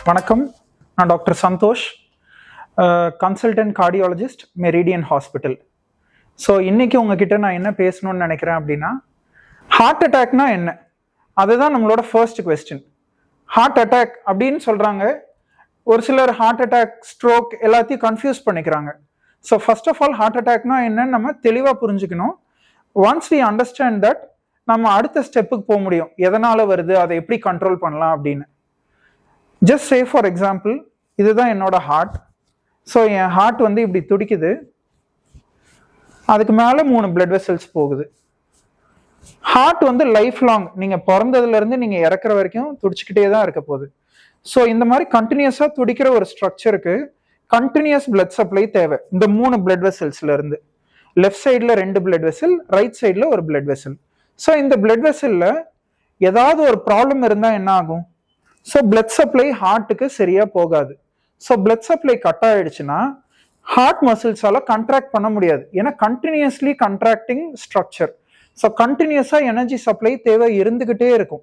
வணக்கம், நான் doctor Santhosh, consultant cardiologist, Meridian hospital. So இன்னைக்கு உங்ககிட்ட நான் என்ன பேசணும்னு நினைக்கிறேன் அப்படின்னா, ஹார்ட் அட்டாக்னா என்ன, அதுதான் நம்மளோட ஃபர்ஸ்ட் கொஸ்டின். ஹார்ட் அட்டாக் அப்படின்னு சொல்றாங்க, ஒரு சிலர் ஹார்ட் அட்டாக், ஸ்ட்ரோக் எல்லாத்தையும் கன்ஃபியூஸ் பண்ணிக்கிறாங்க. So first of all heart அட்டாக்னா என்னன்னு நம்ம தெளிவாக புரிஞ்சுக்கணும். ஒன்ஸ் வி அண்டர்ஸ்டாண்ட் தட், நம்ம அடுத்த ஸ்டெப்புக்கு போக முடியும். எதனால வருது, அதை எப்படி கண்ட்ரோல் பண்ணலாம் அப்படின்னு. ஜஸ்ட் சே ஃபார் எக்ஸாம்பிள், இதுதான் என்னோட ஹார்ட். ஸோ என் ஹார்ட் வந்து இப்படி துடிக்குது, அதுக்கு மேலே 3 பிளட் வெசல்ஸ் போகுது. ஹார்ட் வந்து லைஃப் லாங், நீங்கள் பிறந்ததுலேருந்து நீங்கள் இறக்குற வரைக்கும் துடிச்சுக்கிட்டே தான் இருக்க போகுது. ஸோ இந்த மாதிரி கண்டினியூஸாக துடிக்கிற ஒரு ஸ்ட்ரக்சருக்கு கண்டினியூஸ் பிளட் சப்ளை தேவை. இந்த 3 பிளட் வெசல்ஸ்ல இருந்து, லெஃப்ட் சைடில் 2 பிளட் வெசல், ரைட் சைடில் ஒரு பிளட் வெசல். ஸோ இந்த பிளட் வெசல்ல ஏதாவது ஒரு ப்ராப்ளம் இருந்தால் என்ன ஆகும்? ஸோ பிளட் சப்ளை ஹார்ட்டுக்கு சரியா போகாது. ஸோ பிளட் சப்ளை கட் ஆயிடுச்சுன்னா ஹார்ட் மசில்ஸால கண்ட்ராக்ட் பண்ண முடியாது. ஏன்னா கண்டினியூஸ்லி கண்ட்ராக்டிங் ஸ்ட்ரக்சர். ஸோ கண்டினியூஸா எனர்ஜி சப்ளை தேவை இருந்துகிட்டே இருக்கும்.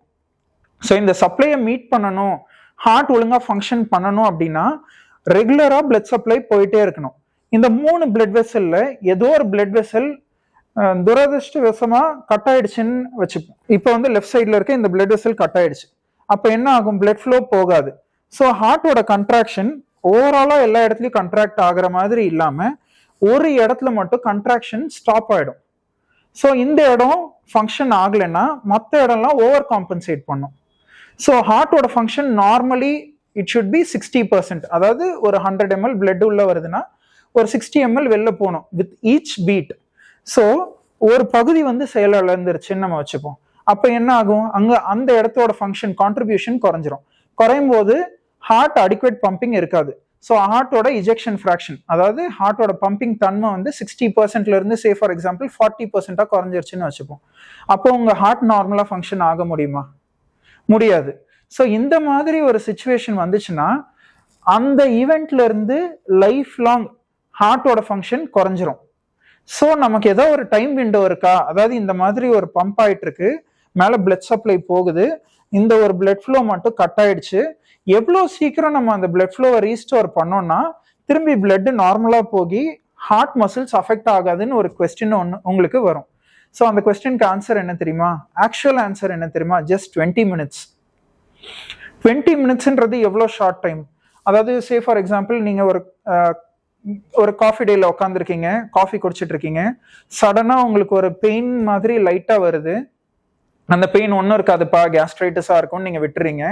ஸோ இந்த சப்ளையை மீட் பண்ணணும், ஹார்ட் ஒழுங்கா ஃபங்க்ஷன் பண்ணணும் அப்படின்னா ரெகுலரா பிளட் சப்ளை போயிட்டே இருக்கணும். இந்த 3 பிளட் வெசல்ல ஏதோ ஒரு பிளட் வெசல் துரதிருஷ்டவசமா கட் ஆயிடுச்சுன்னு வச்சுப்போம். இப்போ வந்து லெஃப்ட் சைட்ல இருக்க இந்த பிளட் வெசல் கட் ஆயிடுச்சு. அப்போ என்ன ஆகும்? பிளட் ஃப்ளோ போகாது. ஸோ ஹார்ட்டோட கண்ட்ராக்ஷன் ஓவராலா எல்லா இடத்துலையும் கண்ட்ராக்ட் ஆகிற மாதிரி இல்லாம ஒரு இடத்துல மட்டும் கண்ட்ராக்ஷன் ஸ்டாப் ஆயிடும். ஸோ இந்த இடம் ஃபங்க்ஷன் ஆகலைன்னா மற்ற இடம்லாம் ஓவர் காம்பன்சேட் பண்ணும். ஸோ ஹார்ட்டோட function normally it should be 60%. அதாவது ஒரு 100 ml பிளட் உள்ள வருதுன்னா ஒரு 60 ml வெளில போகணும் வித் ஈச் பீட். ஸோ ஒரு பகுதி வந்து செயலிழந்துருச்சுன்னு நம்ம வச்சுப்போம். அப்போ என்ன ஆகும்? அந்த இடத்தோட ஃபங்க்ஷன் கான்ட்ரிபியூஷன் குறைஞ்சிரும். குறையும் போது ஹார்ட் அடிக்வேட் பம்பிங் இருக்காது. ஸோ ஹார்ட்டோட இஜெக்ஷன் ஃப்ராக்ஷன், அதாவது ஹார்ட்டோட பம்பிங் தன்மை வந்து 60%ல இருந்து சே ஃபார் எக்ஸாம்பிள் 40%-ஆ குறைஞ்சிருச்சுன்னு வச்சுப்போம். அப்போ உங்க ஹார்ட் நார்மலா ஃபங்க்ஷன் ஆக முடியுமா? முடியாது. ஸோ இந்த மாதிரி ஒரு சுச்சுவேஷன் வந்துச்சுன்னா அந்த ஈவெண்ட்ல இருந்து லைஃப் லாங் ஹார்ட்டோட ஃபங்க்ஷன் குறைஞ்சிரும். ஸோ நமக்கு ஏதோ ஒரு டைம் விண்டோ இருக்கா? அதாவது இந்த மாதிரி ஒரு பம்ப் ஆயிட்டு இருக்கு, மேல பிளட் சப்ளை போகுது, இந்த ஒரு பிளட் ஃப்ளோ மட்டும் கட் ஆயிடுச்சு, எவ்வளோ சீக்கிரம் நம்ம அந்த பிளட் ஃப்ளோவை ரீஸ்டோர் பண்ணோம்னா திரும்பி பிளட் நார்மலா போகி ஹார்ட் மசில்ஸ் அஃபெக்ட் ஆகாதுன்னு ஒரு கொஸ்டின் ஒன்று உங்களுக்கு வரும். ஸோ அந்த கொஸ்டினுக்கு ஆன்சர் என்ன தெரியுமா? ஆக்சுவல் ஆன்சர் என்ன தெரியுமா? Just 20 minutes. 20 minutesன்றது எவ்வளோ ஷார்ட் டைம்? அதாவது சே ஃபார் எக்ஸாம்பிள், நீங்க ஒரு காஃபி டேல உட்காந்துருக்கீங்க, காஃபி குடிச்சிட்டு இருக்கீங்க, சடனா உங்களுக்கு ஒரு பெயின் மாதிரி லைட்டா வருது. அந்த பெயின் ஒன்றும் இருக்காதுப்பா, கேஸ்ட்ரைட்டிஸா இருக்கும், நீங்க விட்டுறீங்க.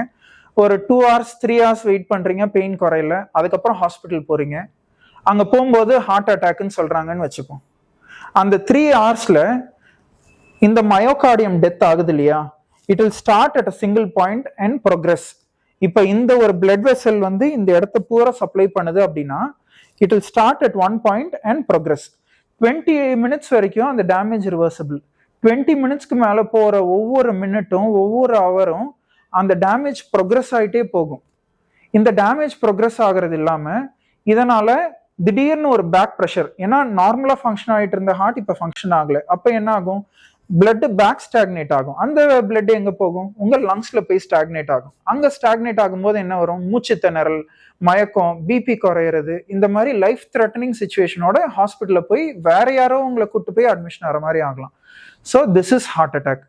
ஒரு 2 hours 3 hours வெயிட் பண்றீங்க, பெயின் குறையல. அதுக்கப்புறம் ஹாஸ்பிட்டல் போறீங்க. அங்க போகும்போது ஹார்ட் அட்டாக்னு சொல்றாங்கன்னு வச்சுப்போம். அந்த 3 hoursல இந்த மயோகார்டியம் டெத் ஆகுது இல்லையா? It will start at a single point and progress. இப்போ இந்த ஒரு பிளட் வெசல் வந்து இந்த இடத்த பூரா சப்ளை பண்ணுது அப்படின்னா it will start at one point and progress. 20 minutes வரைக்கும் அந்த டேமேஜ் ரிவர்சபிள். 20 minutesக்கு மேல போற ஒவ்வொரு மினிட்டும் ஒவ்வொரு ஹவரும் அந்த டேமேஜ் ப்ரோக்ரஸ் ஆகிட்டே போகும். இந்த டேமேஜ் ப்ரோக்ரஸ் ஆகிறது இல்லாம இதனால திடீர்னு ஒரு பேக் ப்ரெஷர், ஏன்னா நார்மலா ஃபங்க்ஷன் ஆகிட்டு இருந்த ஹார்ட் இப்போ ஃபங்க்ஷன் ஆகல, அப்போ என்ன ஆகும்? பிளட் பேக் ஸ்டாக்னேட் ஆகும். அந்த பிளட் எங்க போகும்? உங்க லங்ஸ்ல போய் ஸ்டாக்னேட் ஆகும். அங்க ஸ்டாக்னேட் ஆகும்போது என்ன வரும்? மூச்சு திணறல், மயக்கம், பிபி குறையிறது, இந்த மாதிரி லைஃப் த்ரெட்டனிங் சுச்சுவேஷனோட ஹாஸ்பிட்டல்ல போய் வேற யாரோ உங்களை கூட்டு போய் அட்மிஷன் ஆகிற மாதிரி ஆகலாம். So this is heart attack.